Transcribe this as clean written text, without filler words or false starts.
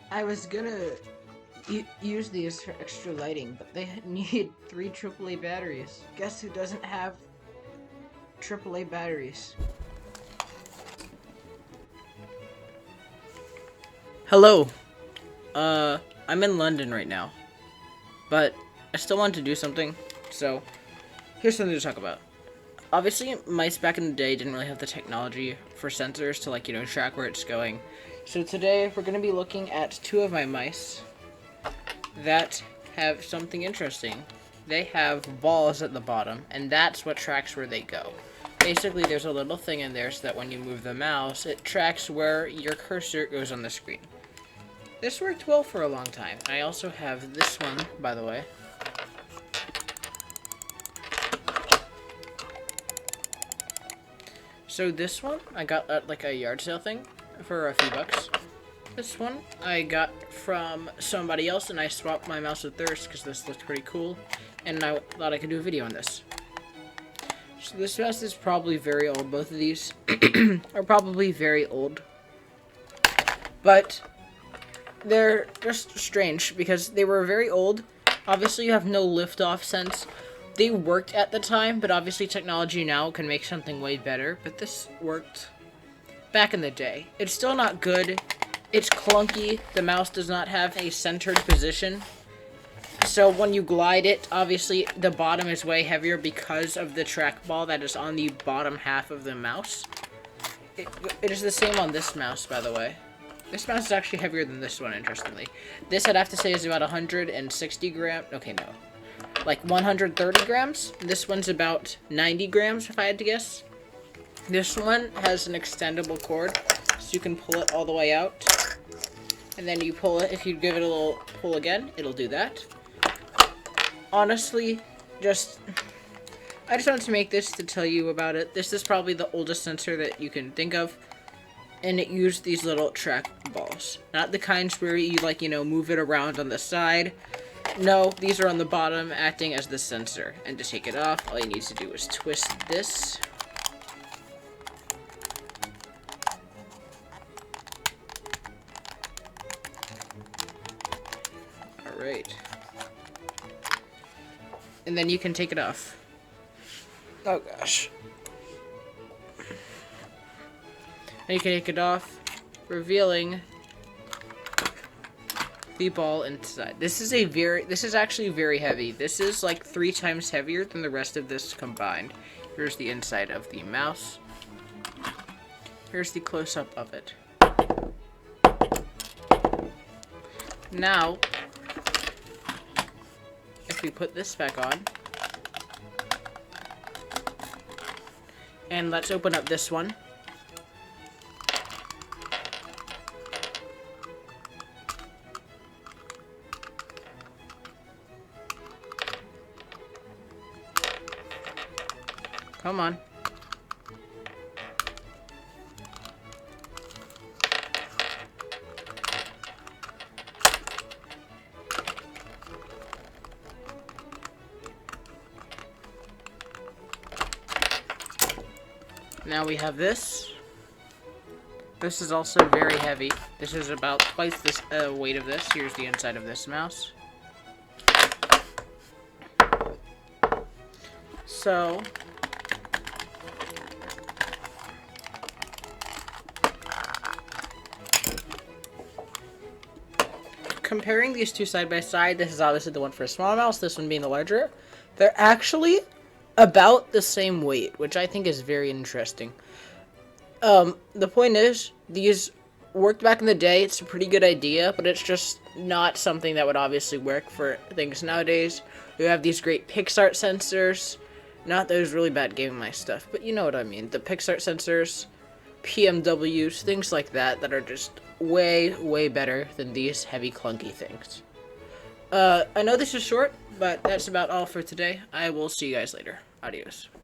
I was gonna use these for extra lighting, but they need 3 AAA batteries. Guess who doesn't have AAA batteries? Hello. I'm in London right now, but I still want to do something, so here's something to talk about. Obviously, mice back in the day didn't really have the technology for sensors to, like, track where it's going. So today, we're going to be looking at 2 of my mice that have something interesting. They have balls at the bottom, and that's what tracks where they go. Basically, there's a little thing in there so that when you move the mouse, it tracks where your cursor goes on the screen. This worked well for a long time. I also have this one, by the way. So this one, I got at like a yard sale thing for a few bucks. This one, I got from somebody else, and I swapped my mouse with theirs because this looked pretty cool, and I thought I could do a video on this. So this mouse is probably very old. Both of these are probably very old. But they're just strange because they were very old. Obviously, you have no liftoff sense. They worked at the time, but obviously technology now can make something way better. But this worked back in the day. It's still not good. It's clunky. The mouse does not have a centered position. So when you glide it, obviously the bottom is way heavier because of the trackball that is on the bottom half of the mouse. It is the same on this mouse, by the way. This mouse is actually heavier than this one, interestingly. This, I'd have to say, is about 160 grams. Okay, no. Like 130 grams. This one's about 90 grams, if I had to guess. This one has an extendable cord, so you can pull it all the way out. And then you pull it. If you give it a little pull again, it'll do that. Honestly, I just wanted to make this to tell you about it. This is probably the oldest sensor that you can think of. And it used these little track balls. Not the kinds where you, like, move it around on the side. No, these are on the bottom, acting as the sensor. And to take it off, all you need to do is twist this. Alright. And then you can take it off. Oh gosh. And you can take it off, revealing the ball inside. This is actually very heavy. This is like 3 times heavier than the rest of this combined. Here's the inside of the mouse. Here's the close-up of it. Now, if we put this back on, and let's open up this one. Come on. Now we have this. This is also very heavy. This is about twice the weight of this. Here's the inside of this mouse. So comparing these 2 side by side, this is obviously the one for a small mouse, this one being the larger. They're actually about the same weight, which I think is very interesting. The point is, these worked back in the day. It's a pretty good idea, but it's just not something that would obviously work for things nowadays. We have these great PixArt sensors, not those really bad gaming mice stuff, but you know what I mean. The PixArt sensors, PMWs, things like that are just way, way better than these heavy, clunky things. I know this is short, but that's about all for today. I will see you guys later. Adios.